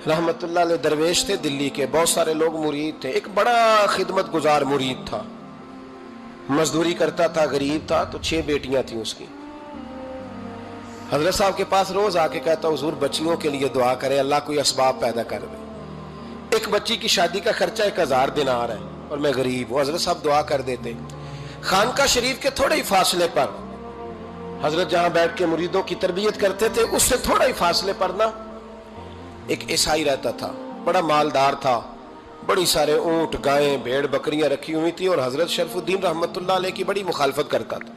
رحمت اللہ علیہ درویش تھے دلی کے، بہت سارے لوگ مرید تھے، ایک بڑا خدمت گزار مرید تھا، مزدوری کرتا تھا، غریب تھا، تو 6 بیٹیاں تھیں اس کی۔ حضرت صاحب کے پاس روز آ کے کہتا حضور بچیوں کے لیے دعا کرے، اللہ کوئی اسباب پیدا کر دے، ایک بچی کی شادی کا خرچہ 1000 دینار ہے اور میں غریب ہوں۔ حضرت صاحب دعا کر دیتے۔ خانقاہ شریف کے تھوڑے ہی فاصلے پر حضرت جہاں بیٹھ کے مریدوں کی تربیت کرتے تھے، اس سے تھوڑا ہی فاصلے پر نا ایک عیسائی رہتا تھا، بڑا مالدار تھا، بڑی سارے اونٹ، گائیں، بھیڑ، بکریاں رکھی ہوئی تھی، اور حضرت شرف الدین رحمت اللہ علیہ کی بڑی مخالفت کرتا تھا۔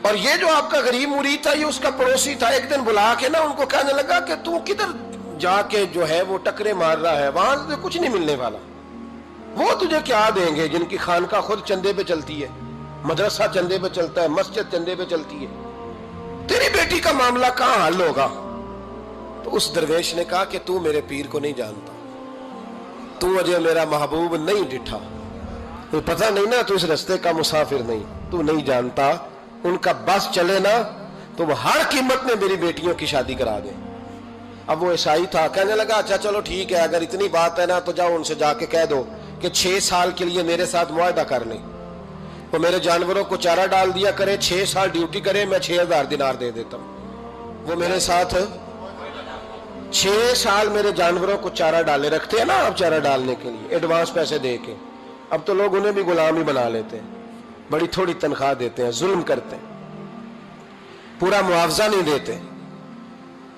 اور یہ جو آپ کا غریب مرید تھا، یہ اس کا پڑوسی تھا، ایک دن بلا کے نا ان کو کہنے لگا کہ تو کدھر جا کے جو ہے وہ ٹکرے مار رہا ہے، وہاں سے کچھ نہیں ملنے والا، وہ تجھے کیا دیں گے جن کی خانقاہ خود چندے پہ چلتی ہے، مدرسہ چندے پہ چلتا ہے، مسجد چندے پہ چلتی ہے، تیری بیٹی کا معاملہ کہاں حل ہوگا؟ تو اس درویش نے کہا کہ تو میرے پیر کو نہیں جانتا، تو مجھے میرا محبوب نہیں ڈٹھا، تو پتہ نہیں نا، تو اس رستے کا مسافر نہیں، تو نہیں جانتا، ان کا بس چلے نا تو وہ ہر قیمت میں میری بیٹیوں کی شادی کرا دیں۔ اب وہ عیسائی تھا، کہنے لگا اچھا چلو ٹھیک ہے، اگر اتنی بات ہے نا تو جاؤ ان سے جا کے کہہ دو کہ 6 سال کے لیے میرے ساتھ معاہدہ کر لیں، وہ میرے جانوروں کو چارہ ڈال دیا کرے، 6 سال ڈیوٹی کرے، میں 6000 دینار دے دیتا ہوں۔ وہ میرے ساتھ 6 سال میرے جانوروں کو چارہ ڈالے، رکھتے ہیں نا آپ چارہ ڈالنے کے لیے ایڈوانس پیسے دے کے، اب تو لوگ انہیں بھی غلام ہی بنا لیتے ہیں، بڑی تھوڑی تنخواہ دیتے ہیں، ظلم کرتے ہیں، پورا معاوضہ نہیں دیتے۔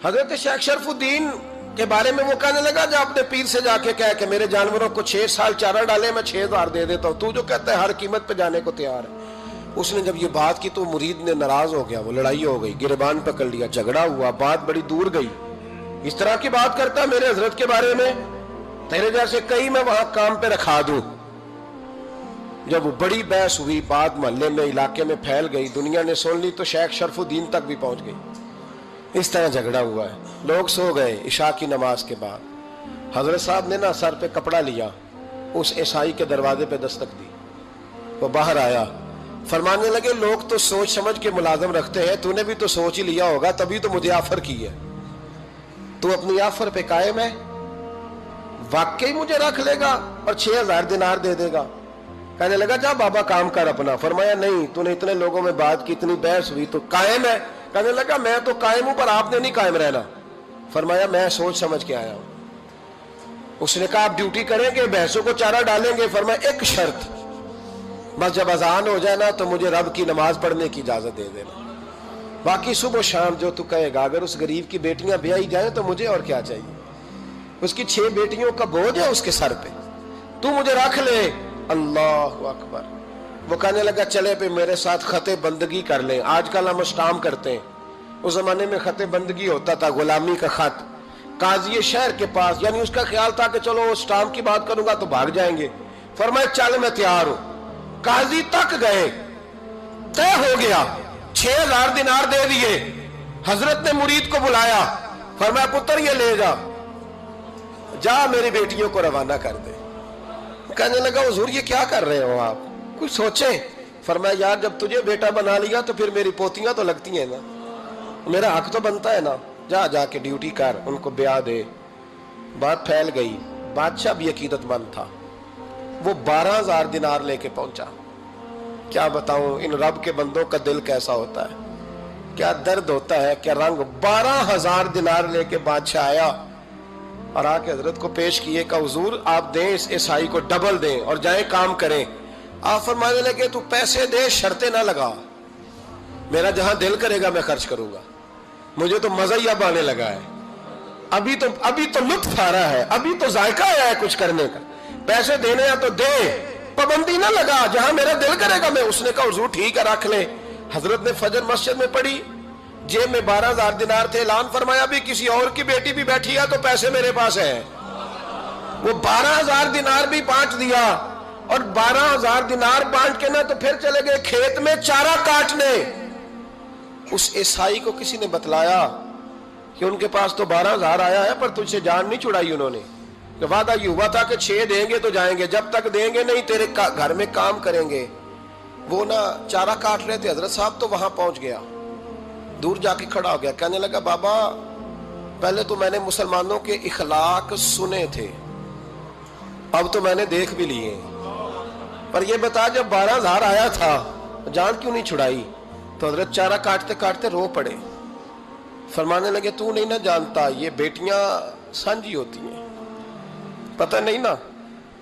حضرت شیخ شرف الدین کے بارے میں وہ کہنے لگا جب اپنے پیر سے جا کے کہہ کہ میرے جانوروں کو 6 سال چارہ ڈالے، میں 6000 دے دیتا ہوں، تو جو کہتا ہے ہر قیمت پہ جانے کو تیار ہے۔ اس نے جب یہ بات کی تو مرید نے ناراض ہو گیا، وہ لڑائی ہو گئی، گریبان پکڑ لیا، جھگڑا ہوا، بات بڑی دور گئی۔ اس طرح کی بات کرتا میرے حضرت کے بارے میں، تیرے جیسے کئی میں وہاں کام پہ رکھا دوں۔ جب وہ بڑی بحث ہوئی، بات محلے میں، علاقے میں پھیل گئی، دنیا نے سن لی، تو شیخ شرف الدین تک بھی پہنچ گئی۔ اس طرح جھگڑا ہوا ہے، لوگ سو گئے عشاء کی نماز کے بعد۔ حضرت صاحب نے نا سر پہ کپڑا لیا، اس عیسائی کے دروازے پہ دستک دی، وہ باہر آیا، فرمانے لگے لوگ تو سوچ سمجھ کے ملازم رکھتے ہیں، تو نے بھی تو سوچ ہی لیا ہوگا، تبھی تو مجھے آفر کی ہے، تو اپنی آفر پہ قائم ہے، واقعی مجھے رکھ لے گا اور 6000 دینار دے دے گا؟ کہنے لگا جا بابا کام کر اپنا۔ فرمایا نہیں، تو نے اتنے لوگوں میں بات کی، اتنی بحث ہوئی، تو قائم ہے؟ کہنے لگا میں تو قائم ہوں، پر آپ نے نہیں قائم رہنا۔ فرمایا میں سوچ سمجھ کے آیا ہوں۔ اس نے کہا آپ ڈیوٹی کریں گے، بھینسوں کو چارہ ڈالیں گے؟ فرمایا ایک شرط، بس جب اذان ہو جائے نا تو مجھے رب کی نماز پڑھنے کی اجازت دے دینا، باقی صبح و شام جو تو کہے گا۔ اگر اس غریب کی بیٹیاں بیائی جائیں تو مجھے اور کیا چاہیے، اس کی 6 بیٹیوں کا بوجھ ہے اس کے سر پہ، تو مجھے رکھ لے۔ اللہ اکبر۔ وہ کہنے لگا چلے پہ میرے ساتھ خط بندگی کر لیں، آج کل ہم اسٹامپ کرتے ہیں، اس زمانے میں خط بندگی ہوتا تھا، غلامی کا خط، قاضی شہر کے پاس، یعنی اس کا خیال تھا کہ چلو اسٹامپ کی بات کروں گا تو بھاگ جائیں گے۔ فرمایا چل میں تیار ہوں۔ قاضی تک گئے، طے ہو گیا، 6000 دینار دے دیے۔ حضرت نے مرید کو بلایا، فرمایا پتر یہ لے جا، جا میری بیٹیوں کو روانہ کر دے۔ کہنے لگا حضور یہ کیا کر رہے ہو آپ، کچھ سوچیں۔ فرمایا یار جب تجھے بیٹا بنا لیا تو پھر میری پوتیاں تو لگتی ہیں نا، میرا حق تو بنتا ہے نا، جا کے ڈیوٹی کر، ان کو بیاہ دے۔ بات پھیل گئی، بادشاہ بھی عقیدت مند تھا، وہ 12000 دینار لے کے پہنچا۔ کیا بتاؤں ان رب کے بندوں کا دل کیسا ہوتا ہے، کیا درد ہوتا ہے، کیا رنگ۔ 12000 دینار لے کے بادشاہ آیا اور آ کے حضرت کو پیش کیے کہ حضور آپ دیں اس عیسائی کو ڈبل دیں اور جائیں کام کریں۔ آپ فرمانے لگے تو پیسے دے، شرطیں نہ لگا، میرا جہاں دل کرے گا میں خرچ کروں گا، مجھے تو مزہ ہی اب آنے لگا ہے، ابھی تو لطف آ رہا ہے، ابھی تو ذائقہ آیا ہے کچھ کرنے کا، پیسے دینے ہیں تو دے، پابندی نہ لگا، جہاں میرا دل کرے گا میں۔ اس نے کہا حضور ٹھیک ہے رکھ لے۔ حضرت نے فجر مسجد میں پڑھی، جیب میں 12000 دینار تھے، اعلان فرمایا بھی کسی اور کی بیٹی بھی بیٹھی ہے تو پیسے میرے پاس ہیں۔ وہ 12000 دینار بھی بانٹ دیا، اور 12000 دینار بانٹ کے نا تو پھر چلے گئے کھیت میں چارہ کاٹنے۔ اس عیسائی کو کسی نے بتلایا کہ ان کے پاس تو 12000 آیا ہے، پر تجھ سے جان نہیں چھڑائی انہوں نے، کہ وعدہ یہ ہوا تھا کہ 6 دیں گے تو جائیں گے، جب تک دیں گے نہیں تیرے گھر میں کام کریں گے۔ وہ نا چارہ کاٹ رہے تھے، حضرت صاحب تو وہاں پہنچ گیا، دور جا کے کھڑا ہو گیا، کہنے لگا بابا پہلے تو میں نے مسلمانوں کے اخلاق سنے تھے، اب تو میں نے دیکھ بھی لیے، پر یہ بتا جب 12,000 آیا تھا جان کیوں نہیں چھڑائی؟ تو حضرت چارہ کاٹتے کاٹتے رو پڑے، فرمانے لگے تو نہیں نہ جانتا یہ بیٹیاں سانجھی ہوتی ہیں، پتہ نہیں نا،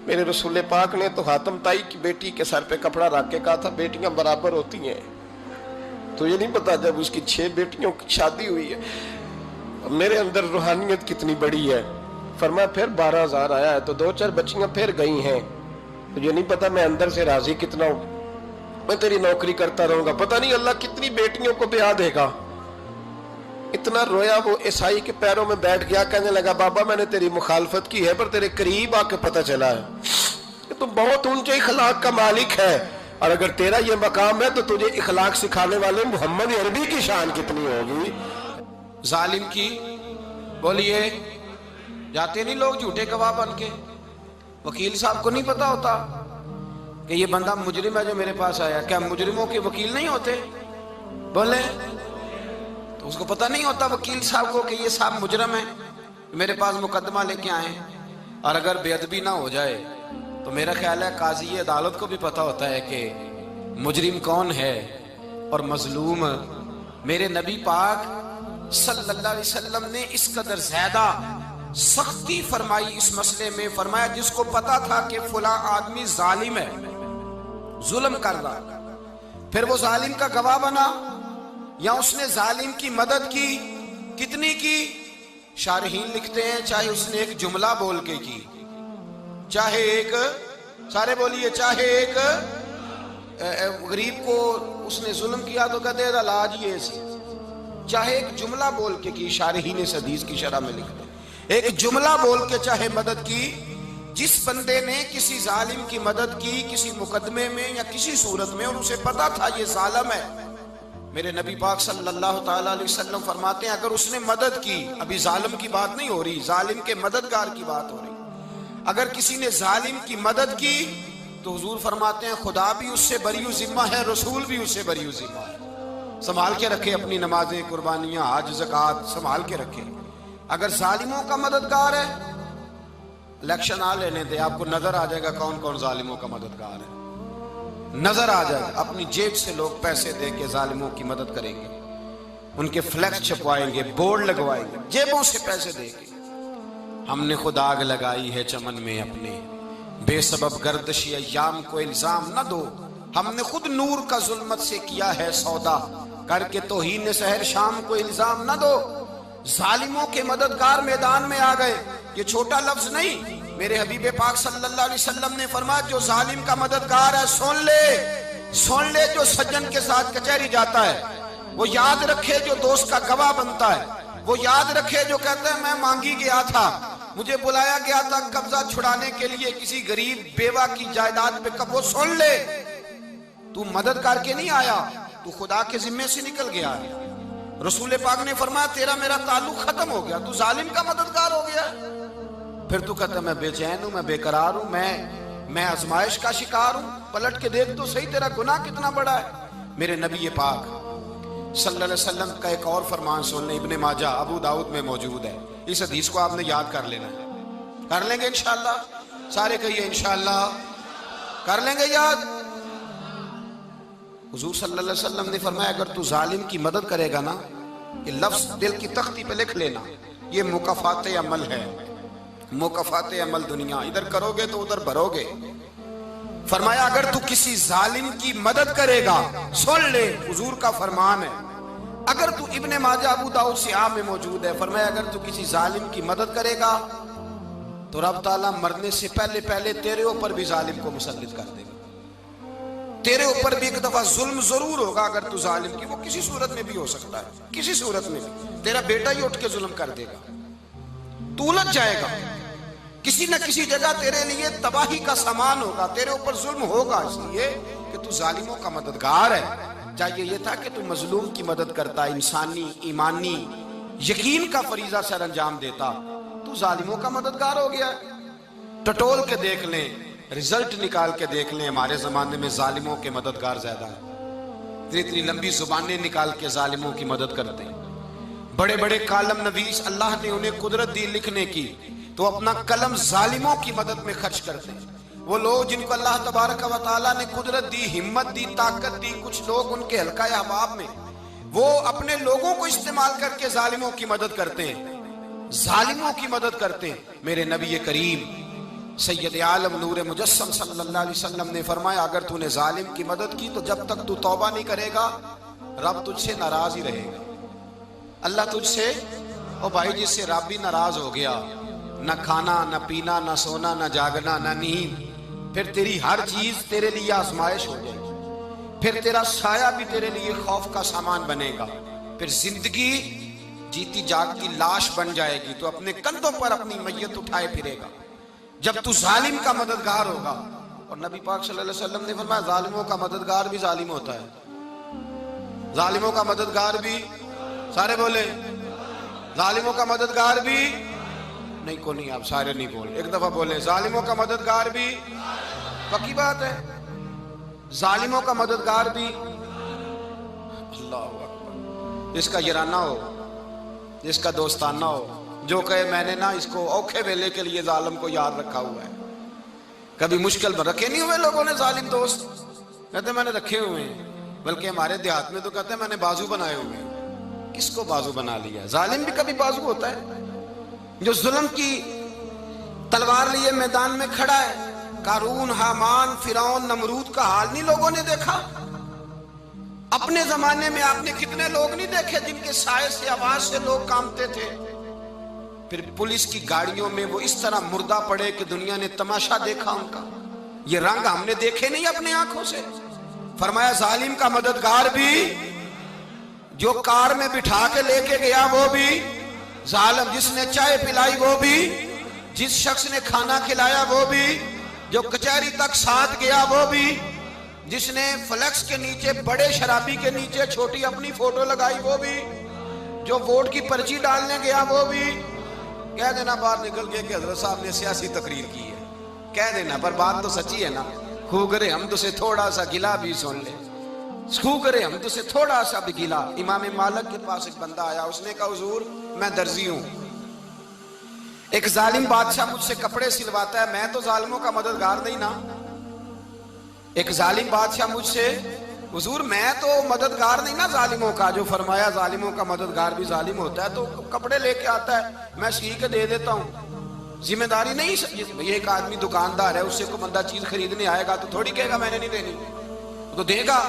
میرے رسول پاک نے تو حاتم تائی کی بیٹی کے سر پہ کپڑا رکھ کے کہا تھا بیٹیاں برابر ہوتی ہیں، تو یہ نہیں پتا جب اس کی 6 بیٹیوں کی شادی ہوئی ہے میرے اندر روحانیت کتنی بڑی ہے۔ فرمایا پھر 12,000 آیا ہے تو 2-4 بچیاں پھر گئی ہیں، تو یہ نہیں پتا میں اندر سے راضی کتنا ہوں، میں تیری نوکری کرتا رہوں گا، پتہ نہیں اللہ کتنی بیٹیوں کو بیاہ دے گا۔ اتنا رویا وہ عیسائی کے پیروں میں بیٹھ گیا، کہنے لگا بابا میں نے تیری مخالفت کی ہے پر تیرے قریب آ کے پتہ چلا ہے کہ تو بہت اونچے اخلاق کا مالک ہے، اور اگر تیرا یہ مقام ہے تو تجھے اخلاق سکھانے والے محمد عربی کی شان کتنی ہوگی۔ ظالم کی بولیے جاتے نہیں لوگ جھوٹے گواہ بن کے، وکیل صاحب کو نہیں پتا ہوتا کہ یہ بندہ مجرم ہے جو میرے پاس آیا، کیا مجرموں کے وکیل نہیں ہوتے؟ بولے تو اس کو پتہ نہیں ہوتا وکیل صاحب کو کہ یہ صاحب مجرم ہے، میرے پاس مقدمہ لے کے آئے، اور اگر بے ادبی نہ ہو جائے تو میرا خیال ہے قاضی عدالت کو بھی پتہ ہوتا ہے کہ مجرم کون ہے اور مظلوم۔ میرے نبی پاک صلی اللہ علیہ وسلم نے اس قدر زیادہ سختی فرمائی اس مسئلے میں، فرمایا جس کو پتا تھا کہ فلاں آدمی ظالم ہے، ظلم کر رہا، پھر وہ ظالم کا گواہ بنا یا اس نے ظالم کی مدد کی، کتنی کی؟ شارحین لکھتے ہیں چاہے اس نے ایک جملہ بول کے کی، چاہے ایک، سارے بولیے، چاہے ایک غریب کو اس نے ظلم کیا تو کہتے ہیں علاج یہ سی، چاہے ایک جملہ بول کے کی، شارحین اس حدیث کی شرح میں لکھتے ہیں ایک جملہ بول کے چاہے مدد کی، جس بندے نے کسی ظالم کی مدد کی کسی مقدمے میں یا کسی صورت میں اور اسے پتا تھا یہ ظالم ہے، میرے نبی پاک صلی اللہ تعالیٰ علیہ وسلم فرماتے ہیں اگر اس نے مدد کی، ابھی ظالم کی بات نہیں ہو رہی، ظالم کے مددگار کی بات ہو رہی، اگر کسی نے ظالم کی مدد کی تو حضور فرماتے ہیں خدا بھی اس سے بری ذمہ ہے، رسول بھی اس سے بری ذمہ ہے۔ سنبھال کے رکھے اپنی نمازیں، قربانیاں، حج، زکوٰۃ سنبھال کے رکھے۔ اگر ظالموں کا مددگار ہے، الیکشن آ لینے دے، آپ کو نظر آ جائے گا کون کون ظالموں کا مددگار ہے، نظر آ جائے گا، اپنی جیب سے لوگ پیسے دے کے ظالموں کی مدد کریں گے، ان کے فلیکس چھپوائیں گے، بورڈ لگوائیں گے، جیبوں سے پیسے دے کے۔ ہم نے خود آگ لگائی ہے چمن میں اپنے، بے سبب گردشی ایام کو الزام نہ دو، ہم نے خود نور کا ظلمت سے کیا ہے سودا، کر کے توہین سحر شام کو الزام نہ دو۔ ظالموں کے مددگار میدان میں آ گئے، یہ چھوٹا لفظ نہیں، میرے حبیب پاک صلی اللہ علیہ وسلم نے فرمایا جو ظالم کا مددگار ہے سن لے جو سجن کے ساتھ کچہری جاتا ہے، وہ یاد رکھے جو دوست کا گواہ بنتا ہے، وہ یاد رکھے جو کہتا ہے میں مانگی گیا تھا، مجھے بلایا گیا تھا قبضہ چھڑانے کے لیے کسی غریب بیوہ کی جائیداد پہ، وہ سن لے تو مدد کر کے نہیں آیا، تو خدا کے ذمے سے نکل گیا ہے۔ رسول پاک نے فرمایا تیرا میرا تعلق ختم ہو گیا، تو ظالم کا مددگار ہو گیا، پھر تو کہتا میں بے چین ہوں، میں بے قرار ہوں، میں آزمائش کا شکار ہوں، پلٹ کے دیکھ تو صحیح تیرا گناہ کتنا بڑا ہے۔ میرے نبی پاک صلی اللہ علیہ وسلم کا ایک اور فرمان سن لیں، ابن ماجہ ابو داؤد میں موجود ہے، اس حدیث کو آپ نے یاد کر لینا ہے، کر لیں گے انشاءاللہ، سارے کہیے انشاءاللہ، کر لیں گے یاد۔ حضور صلی اللہ علیہ وسلم نے فرمایا اگر تو ظالم کی مدد کرے گا نا، یہ لفظ دل کی تختی پہ لکھ لینا، یہ مکافات عمل ہے، مکافات عمل دنیا، ادھر کرو گے تو ادھر بھرو گے۔ فرمایا اگر تو کسی ظالم کی مدد کرے گا، سن لے حضور کا فرمان ہے، اگر تو ابن ماجہ ابو داؤد سیاہ میں موجود ہے، فرمایا اگر تو کسی ظالم کی مدد کرے گا تو رب تعالیٰ مرنے سے پہلے پہلے تیرے اوپر بھی ظالم کو مسلط کر دے گا، تیرے اوپر بھی ایک دفعہ ظلم ضرور ہوگا اگر تو ظالم کی، وہ کسی صورت میں بھی ہو سکتا ہے، کسی صورت میں بھی، تیرا بیٹا ہی اٹھ کے ظلم کر دے گا، تو الجھ جائے گا، کسی نہ کسی جگہ تیرے لیے تباہی کا سامان ہوگا، تیرے اوپر ظلم ہوگا، اس لیے کہ تو ظالموں کا مددگار ہے۔ چاہیے یہ تھا کہ تو مظلوم کی مدد کرتا، انسانی ایمانی یقین کا فریضہ سر انجام دیتا، تو ظالموں کا مددگار ہو گیا۔ ٹٹول کے دیکھ لیں، رزلٹ نکال کے دیکھ لیں، ہمارے زمانے میں ظالموں کے مددگار زیادہ ہیں، اتنی لمبی زبانیں نکال کے ظالموں کی مدد کرتے ہیں، بڑے بڑے کالم نویس اللہ نے انہیں قدرت دی لکھنے کی، تو اپنا قلم ظالموں کی مدد میں خرچ کرتے ہیں۔ وہ لوگ جن کو اللہ تبارک و تعالیٰ نے قدرت دی، ہمت دی، طاقت دی، کچھ لوگ ان کے حلقہ احباب میں، وہ اپنے لوگوں کو استعمال کر کے ظالموں کی مدد کرتے ہیں، ظالموں کی مدد کرتے ہیں۔ میرے نبی کریم سید عالم نور مجسم صلی اللہ علیہ وسلم نے فرمایا اگر تو نے ظالم کی مدد کی تو جب تک تو توبہ نہیں کرے گا رب تجھ سے ناراض ہی رہے گا۔ اللہ تجھ سے، او بھائی جس سے رب بھی ناراض ہو گیا، نہ کھانا نہ پینا نہ سونا نہ جاگنا نہ نیند، پھر تیری ہر چیز تیرے لیے آزمائش ہو جائے گی، پھر تیرا سایہ بھی تیرے لیے خوف کا سامان بنے گا، پھر زندگی جیتی جاگتی لاش بن جائے گی، تو اپنے کندھوں پر اپنی میت اٹھائے پھرے گا جب تو ظالم کا مددگار ہوگا۔ اور نبی پاک صلی اللہ علیہ وسلم نے فرمایا ظالموں کا مددگار بھی ظالم ہوتا ہے، ظالموں کا مددگار بھی، سارے بولے ظالموں کا مددگار بھی نہیں، کو نہیں، آپ سارے نہیں بولے، ایک دفعہ بولے ظالموں کا مددگار بھی، پکی بات ہے، ظالموں کا مددگار بھی۔ اللہ اکبر، جس کا یارانہ ہو، جس کا دوستانہ ہو، جو کہے میں نے نا اس کو اوکھے ویلے کے لیے ظالم کو یاد رکھا ہوا ہے۔ کبھی مشکل میں رکھے نہیں ہوئے لوگوں نے ظالم دوست، کہتے میں نے رکھے ہوئے ہیں، بلکہ ہمارے دیہات میں تو کہتے ہیں میں نے بازو بنائے ہوئے ہیں۔ کس کو بازو بنا لیا؟ ظالم بھی کبھی بازو ہوتا ہے، جو ظلم کی تلوار لیے میدان میں کھڑا ہے۔ قارون، حامان، فرعون، نمرود کا حال نہیں لوگوں نے دیکھا؟ اپنے زمانے میں آپ نے کتنے لوگ نہیں دیکھے جن کے سائے سے، آواز سے لوگ کانپتے تھے؟ پھر پولیس کی گاڑیوں میں وہ اس طرح مردہ پڑے کہ دنیا نے تماشا دیکھا ان کا۔ یہ رنگ ہم نے دیکھے نہیں اپنے آنکھوں سے۔ فرمایا ظالم کا مددگار بھی، جو کار میں بٹھا کے لے کے گیا وہ بھی ظالم، جس نے چائے پلائی وہ بھی، جس شخص نے کھانا کھلایا وہ بھی، جو کچہری تک ساتھ گیا وہ بھی، جس نے فلیکس کے نیچے، بڑے شرابی کے نیچے چھوٹی اپنی فوٹو لگائی وہ بھی، جو ووٹ کی پرچی ڈالنے گیا وہ بھی۔ کہہ دینا باہر نکل کے کہ حضرت صاحب نے سیاسی تقریر کی ہے، کہہ دینا، پر بات تو سچی ہے نا۔ خو کرے ہم تو سے تھوڑا سا گلا بھی سن لے، خو کرے ہم تو سے تھوڑا سا بھی گلا۔ امام مالک کے پاس ایک بندہ آیا، اس نے کہا حضور میں درزی ہوں، ایک ظالم بادشاہ مجھ سے کپڑے سلواتا ہے، میں تو ظالموں کا مددگار نہیں نا۔ ایک ظالم بادشاہ مجھ سے، حضور میں تو مددگار نہیں نا ظالموں کا، جو فرمایا ظالموں کا مددگار بھی ظالم ہوتا ہے، تو کپڑے لے کے آتا ہے میں سی کے دے دیتا ہوں، ذمہ داری نہیں۔ یہ ایک آدمی دکاندار ہے، اس سے کوئی بندہ چیز خریدنے آئے گا تو تھوڑی کہے گا میں نے نہیں دینی، تو دے گا۔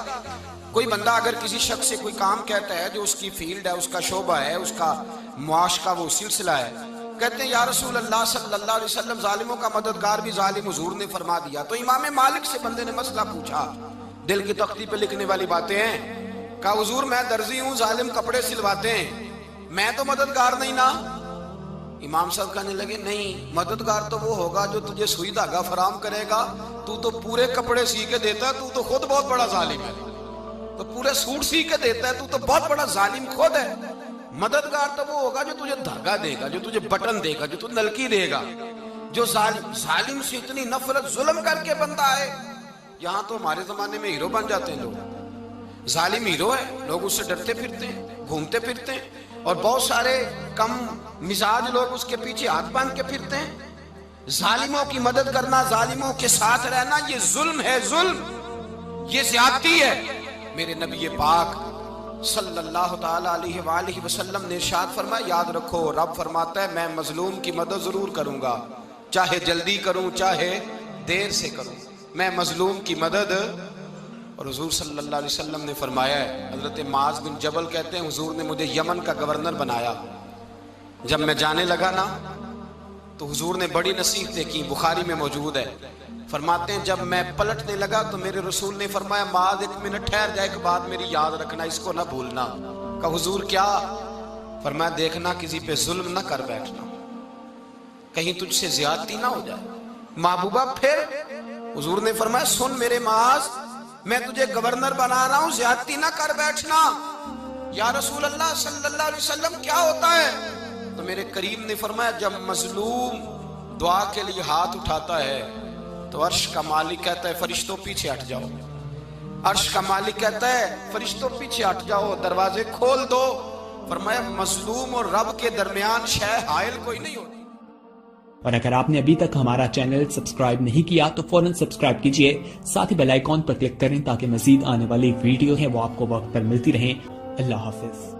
کوئی بندہ اگر کسی شخص سے کوئی کام کہتا ہے جو اس کی فیلڈ ہے، اس کا شعبہ ہے، اس کا معاش کا وہ سلسلہ ہے، کہتے ہیں یا رسول اللہ صلی اللہ علیہ وسلم ظالموں کا مددگار بھی ظالم، حضور نے فرما دیا۔ تو امام مالک سے بندے نے مسئلہ پوچھا، دل کی تختی پہ لکھنے والی باتیں ہیں، کہا حضور میں درزی ہوں، ظالم کپڑے سلواتے ہیں، میں تو مددگار نہیں نا۔ امام صاحب کہنے لگے نہیں، مددگار تو وہ ہوگا جو تجھے سوئی دھاگا فراہم کرے گا، تو پورے کپڑے سی کے دیتا ہے، تو خود بہت بڑا ظالم ہے، تو پورے سوٹ سی کے دیتا ہے، تو بہت بڑا ظالم خود ہے۔ مددگار تو وہ ہوگا جو تجھے دھاگا دے گا، جو تجھے بٹن دے گا، جو تجھے نلکی دے گا۔ جو ظالم سے اتنی نفرت، ظلم کر کے بندہ ہے، یہاں تو ہمارے زمانے میں ہیرو بن جاتے ہیں لوگ، ظالم ہیرو ہے، لوگ اس سے ڈرتے پھرتے ہیں، گھومتے پھرتے ہیں، اور بہت سارے کم مزاج لوگ اس کے پیچھے ہاتھ باندھ کے پھرتے ہیں۔ ظالموں کی مدد کرنا، ظالموں کے ساتھ رہنا، یہ ظلم ہے، ظلم، یہ زیادتی ہے۔ میرے نبی پاک صلی اللہ تعالی علیہ وآلہ وسلم نے ارشاد فرمایا یاد رکھو، رب فرماتا ہے میں مظلوم کی مدد ضرور کروں گا، چاہے جلدی کروں چاہے دیر سے کروں، میں مظلوم کی مدد۔ اور حضور صلی اللہ علیہ وسلم نے فرمایا ہے، حضرت معاذ بن جبل کہتے ہیں حضور نے مجھے یمن کا گورنر بنایا، جب میں جانے لگا نا تو حضور نے بڑی نصیحتیں کی، بخاری میں موجود ہے، فرماتے ہیں جب میں پلٹنے لگا تو میرے رسول نے فرمایا معاذ ایک منٹ ٹھہر جا، ایک بات میری یاد رکھنا، اس کو نہ بھولنا۔ کہا حضور کیا؟ فرمایا دیکھنا کسی پہ ظلم نہ کر بیٹھنا، کہیں تجھ سے زیادتی نہ ہو جائے۔ محبوبہ پھر حضور نے فرمایا سن میرے معاذ، میں تجھے گورنر بنا رہا ہوں، زیادتی نہ کر بیٹھنا۔ یا رسول اللہ صلی اللہ علیہ وسلم کیا ہوتا ہے؟ تو میرے کریم نے فرمایا جب مظلوم دعا کے لیے ہاتھ اٹھاتا ہے تو عرش کا مالک کہتا ہے فرشتوں پیچھے ہٹ جاؤ، عرش کا مالک کہتا ہے فرشتوں پیچھے ہٹ جاؤ، دروازے کھول دو، فرمایا مظلوم اور رب کے درمیان شے حائل کوئی نہیں ہوتی. اور اگر آپ نے ابھی تک ہمارا چینل سبسکرائب نہیں کیا تو فوراً سبسکرائب کیجئے، ساتھ ہی بیل آئیکن پر کلک کریں تاکہ مزید آنے والی ویڈیو ہیں وہ آپ کو وقت پر ملتی رہیں. اللہ حافظ.